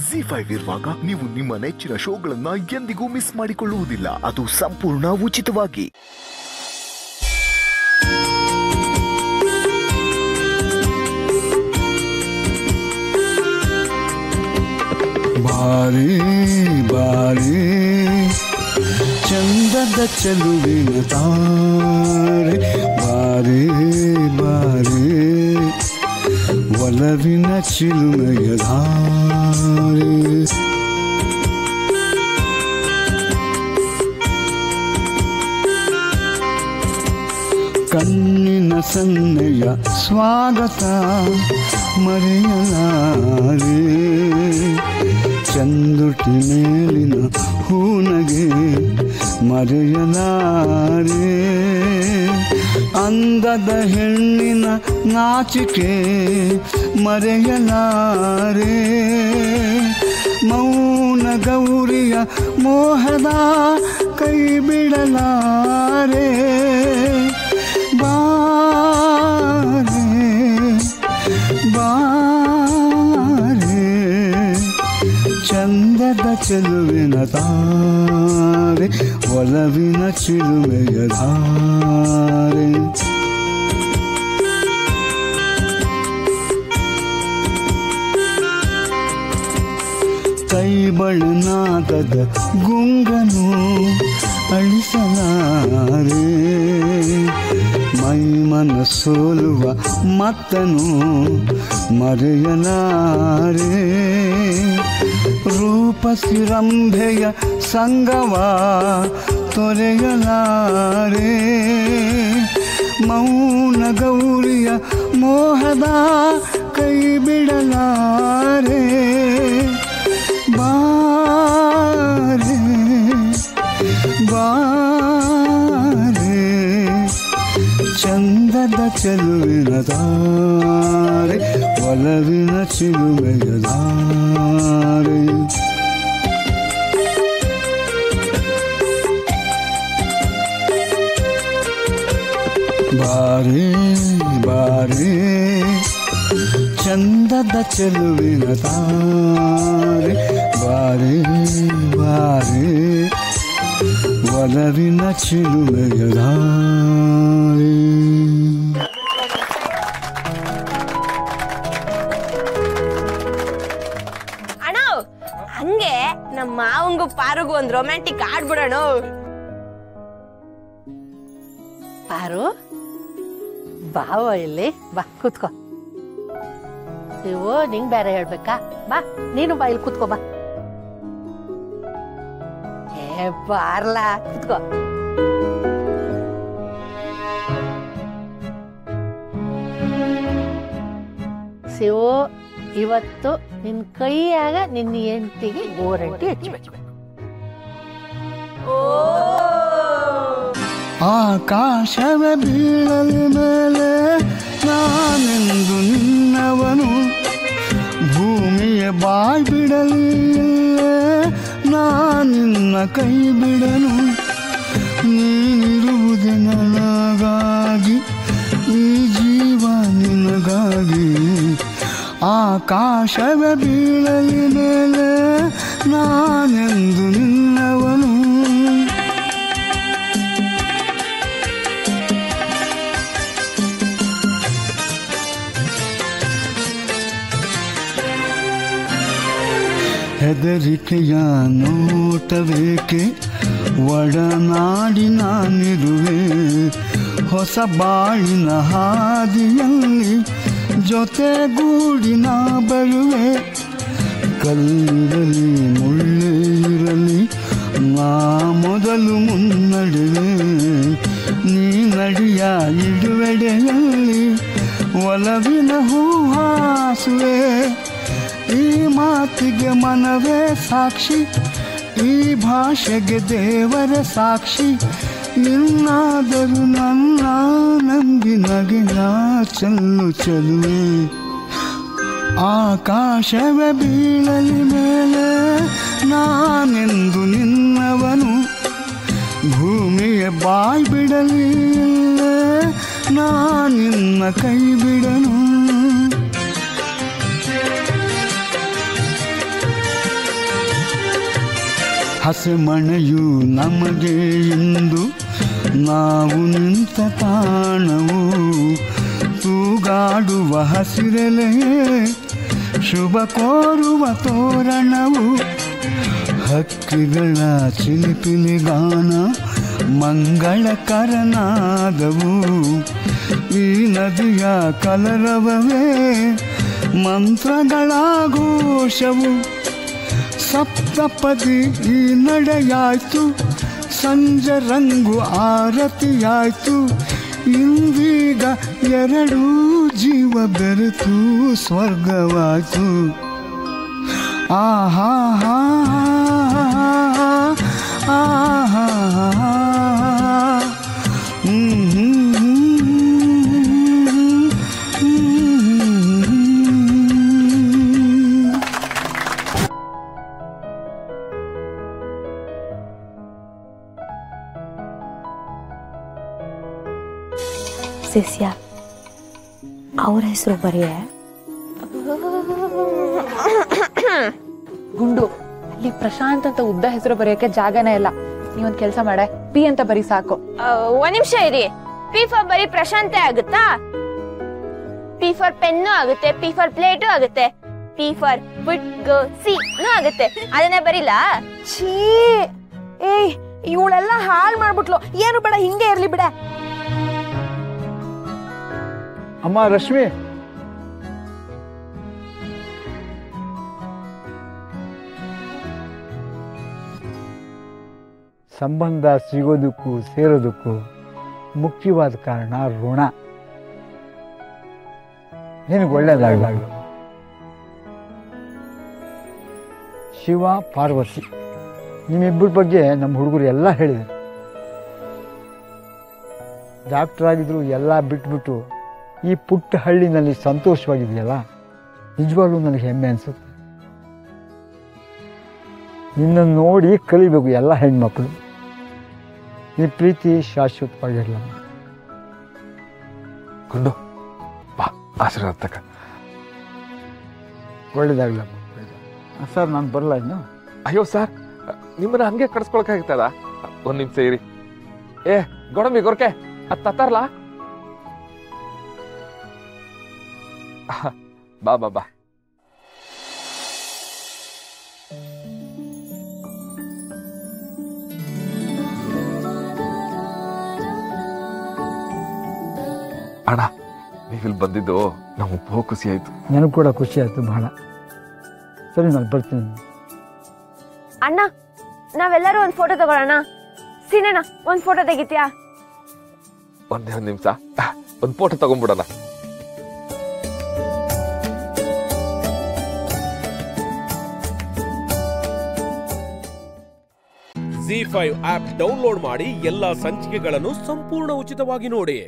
ZEE5 ಇರುವಾಗ ನೀವು ನಿಮ್ಮ ನೆಚ್ಚಿನ ಶೋಗಳನ್ನ ಎಂದಿಗೂ ಮಿಸ್ ಮಾಡಿಕೊಳ್ಳುವುದಿಲ್ಲ. ಅದು ಸಂಪೂರ್ಣ ಉಚಿತವಾಗಿ. ಬಾರಿ ಬಾರಿ ಚಂದದ ಚೆಲುವಿನ ತಾರೆ, ಬಾರಿ ಬಾರಿ ಒಲವಿನ ಚಿಲುಮೆಯ ಧಾರೆ. ಕಣ್ಣಿನ ಸನ್ನೆಯ ಸ್ವಾಗತ ಮರೆಯಲಾರೆ, ಚಂದುಟಿ ಮೇಲಿನ ಹೂನಗೆ ಮರೆಯಲಾರೆ. ಅಂದದ ಹೆಣ್ಣಿನ ನಾಚಿಕೆ ಮರೆಯಲಾರೆ, ಮೌನ ಗೌರಿಯ ಮೋಹದ ಕೈ ಬಿಡಲಾರೆ. ಬಾರೆ ಬಾರೆ ಚಂದದ ಚೆಲುವಿನ ತಾರೆ, ಒಲವಿನ ಚಿಲುಮೆಯ ಧಾರೆ. ಕೈಬಳನಾದದ ಗುಂಗನು ಅಳಿಸಲಾರೆ, ಮೈ ಮನಸೋಲುವ ಮತ್ತನು ಮರೆಯಲಾರೆ. ರೂಪಸಿರಂಭೆಯ ಸಂಗವ ತೊರೆಯಲಾರೆ, ಮೌನ ಗೌರಿಯ ಮೋಹದ ಕೈ ಬಿಡಲಾರೆ. ಬಾರೆ ಬಾರೆ ಚಂದದ ಚೆಲುವಿನ ತಾರೆ, ಒಲವಿನ ಚಿಲುಮೆಯ ಧಾರೆ. ಬಾರೆ ಬಾರೆ ಚಂದದ ಚೆಲುವಿನ ತಾರೆ, ಬಾರೆ ಬಾರೆ ಒಲವಿನ ಚಿಲುಮೆಯ ಧಾರೆ. ಅಣ್ಣ ಹಂಗೆ ನಮ್ಮ ಮಾವಂಗು ಪಾರುಗೂ ಒಂದು ರೊಮ್ಯಾಂಟಿಕ್ ಆಡ್ಬಿಡೋಣ. ಪಾರು ಬಾವ ಇಲ್ಲಿ ಬಾ ಕೂತ್ಕೋ. ನೀವು ನಿಂಗ್ ಬೇರೆ ಹೇಳ್ಬೇಕಾ? ಬಾ ನೀನು ಬಾ ಇಲ್ಲಿ ಕೂತ್ಕೋ ಬಾ. ಬಾರ್ಲಾ ಕೂತ್ಕೋ. ಶಿವು ಇವತ್ತು ನಿನ್ ಕೈಯಾಗ ನಿನ್ನ ಹೆಂಡತಿಗೆ ಗೋರಂಟಿ ಹಚ್ಚಬೇಕು. ಆಕಾಶವ ಬೀಳಲಿ ಮೇಲೆ ನಾನೆಂದು ನಿನ್ನವನು, ಭೂಮಿಯ ಬಾಯ್ ಬಿಡಲಿ ನಾನಿನ್ನ ಕೈ ಬಿಡನು. ನೀನಿರುವುದೇ ನನಗಾಗಿ, ಈ ಜೀವ ನಿನಗಾಗಿ. ಆಕಾಶವ ಬೀಳಲಿ ಮೇಲೆ ನಾನೆಂದು ನಿನ್ನವನು, ಹೆದರಿಕೆಯ ನೋಟವೇಕೆ ಒಡನಾಡಿ ನಾನಿರುವೆ. ಹೊಸ ಬಾಳಿನ ಹಾದಿಯಲ್ಲಿ ಜೊತೆಗೂಡಿ ನಾ ಬರುವೆ. ಕಲ್ಲಿರಲಿ ಮುಳ್ಳೇ ಇರಲಿ ನಾ ಮೊದಲು ಮುನ್ನಡೆವೆ. ನೀ ನಡಿಯ ಇಡುವೆಡೆಯಲ್ಲಿ ಒಲವಿನ ಹೂಹಾಸುವೆ. ಈ ಮಾತಿಗೆ ಮನವೇ ಸಾಕ್ಷಿ, ಈ ಭಾಷೆಗೆ ದೇವರ ಸಾಕ್ಷಿ. ನಿನ್ನಾದರೂ ನನ್ನ ನಂಬಿ ನಗೆಯ ಚೆಲ್ಲು ಚೆಲುವೆ. ಆಕಾಶವ ಬೀಳಲಿ ಮೇಲೆ ನಾನೆಂದು ನಿನ್ನವನು, ಭೂಮಿಯ ಬಾಯ್ ಬಿಡಲಿ ನಾನಿನ್ನ ಕೈ ಬಿಡನು. ಹಸೆಮಣೆಯು ನಮಗೆ ಇಂದು ನಾವು ನಿಂತ ತಾಣವು ತೂಗಾಡುವ ಹಸಿರೆಲೆ ಶುಭ ಕೋರುವ ತೋರಣವು ಹಕ್ಕಿಗಳ ಚಿಲಿಪಿಲಿಗಾನ ಮಂಗಳಕರನಾದವು ಈ ನದಿಯ ಕಲರವವೇ ಮಂತ್ರಗಳ ಘೋಷವು ಸಪ್ತಪದಿ ಈ ನಡೆಯಾಯ್ತು ಸಂಜೆ ರಂಗು ಆರತಿಯಾಯ್ತು ಇಂದೀಗ ಎರಡೂ ಜೀವ ಬೆರೆತು ಸ್ವರ್ಗವಾಯ್ತು ಆಹಾ ಹಾ ಆಹಾ ಶಿಷ್ಯ ಅವ್ರ ಹೆಸರು ಬರೆಯೇ ಗುಂಡು ಅಲ್ಲಿ ಪ್ರಶಾಂತ್ ಅಂತ ಉದ್ದ ಹೆಸರು ಬರೆಯಕ್ಕೆ ಜಾಗನೇ ಇಲ್ಲ. ನೀವೊಂದ್ ಕೆಲ್ಸ ಮಾಡೆ, ಪಿ ಅಂತ ಬರೀ ಸಾಕು. ಒಂದ್ ನಿಮಿಷ ಇರಿ. ಪಿ ಫಾರ್ ಬರೀ ಪ್ರಶಾಂತೆ ಆಗುತ್ತಾ? ಪಿ ಫಾರ್ ಪೆನ್ನು ಆಗುತ್ತೆ, ಪಿ ಫಾರ್ ಪ್ಲೇಟು ಆಗುತ್ತೆ, ಪಿ ಫಾರ್ ಸಿ ಆಗುತ್ತೆ. ಅದನ್ನೇ ಬರೀಲ್ಲ. ಛೀ, ಏಯ್ ಇವಳೆಲ್ಲ ಹಾಳು ಮಾಡ್ಬಿಟ್ಲು. ಏನು ಬೇಡ, ಹಿಂಗೆ ಇರ್ಲಿ ಬಿಡ. ಅಮ್ಮ ರಶ್ಮಿ, ಸಂಬಂಧ ಸಿಗೋದಕ್ಕೂ ಸೇರೋದಕ್ಕೂ ಮುಖ್ಯವಾದ ಕಾರಣ ಋಣ. ನಿನಗೆ ಒಳ್ಳೇದಾಗಲಾಗಲು. ಶಿವ ಪಾರ್ವತಿ ನಿಮ್ಮಿಬ್ಬರ ಬಗ್ಗೆ ನಮ್ಮ ಹುಡುಗರು ಎಲ್ಲ ಹೇಳಿದರು. ಡಾಕ್ಟರ್ ಆಗಿದ್ರು ಎಲ್ಲ ಬಿಟ್ಬಿಟ್ಟು ಈ ಪುಟ್ಟ ಹಳ್ಳಿನಲ್ಲಿ ಸಂತೋಷವಾಗಿದೆಯಲ್ಲ, ನಿಜವಾಗ್ಲೂ ನನಗೆ ಹೆಮ್ಮೆ ಅನಿಸುತ್ತೆ. ನಿನ್ನನ್ನು ನೋಡಿ ಕಲಿಬೇಕು ಎಲ್ಲ ಹೆಣ್ಮಕ್ಳು. ಈ ಪ್ರೀತಿ ಶಾಶ್ವತವಾಗಿರಲ್ಲ. ಗುಂಡು ಬಾ, ಆಶೀರ್ವಾದ ತಕ. ಒಳ್ಳೇದಾಗಲಮ್ಮ. ಸರ್ ನಾನು ಬರಲ್ಲ ಇನ್ನು. ಅಯ್ಯೋ ಸರ್, ನಿಮ್ಮನ್ನ ಹಂಗೆ ಕಡ್ಸ್ಕೊಳಕಾಗ್ತದ? ಒಂದ್ ನಿಮಿಷ ಇರಿ. ಏ ಗೋಡಂಬಿ ಗೊರ್ಕೆ ಅದ್ ತತ್ತಾರಲ್ಲ. ಬಾ ಬಾ ಬಾ. ಅಣ್ಣ, ನೀವಿಲ್ಲಿ ಬಂದಿದ್ದು ನಮಗೆ ಬಹು ಖುಷಿ ಆಯ್ತು. ನನಗೆ ಕೂಡ ಖುಷಿ ಆಯ್ತು ಬಹಳ. ಸರಿ ನಾನು ಬರ್ತೀನಿ. ಅಣ್ಣ, ನಾವೆಲ್ಲರೂ ಒಂದ್ ಫೋಟೋ ತಗೊಳ್ಳೋಣ. ಸೀನಣ್ಣ, ಒಂದ್ ಫೋಟೋ ತೆಗಿತ್ಯಾ? ಒಂದೇ ಒಂದ್ ನಿಮಿಷ, ಒಂದ್ ಫೋಟೋ ತಗೊಂಡ್ಬಿಡೋಣ. ZEE5 ಆಪ್ ಡೌನ್ಲೋಡ್ ಮಾಡಿ ಎಲ್ಲಾ ಸಂಚಿಕೆಗಳನ್ನು ಸಂಪೂರ್ಣ ಉಚಿತವಾಗಿ ನೋಡಿ.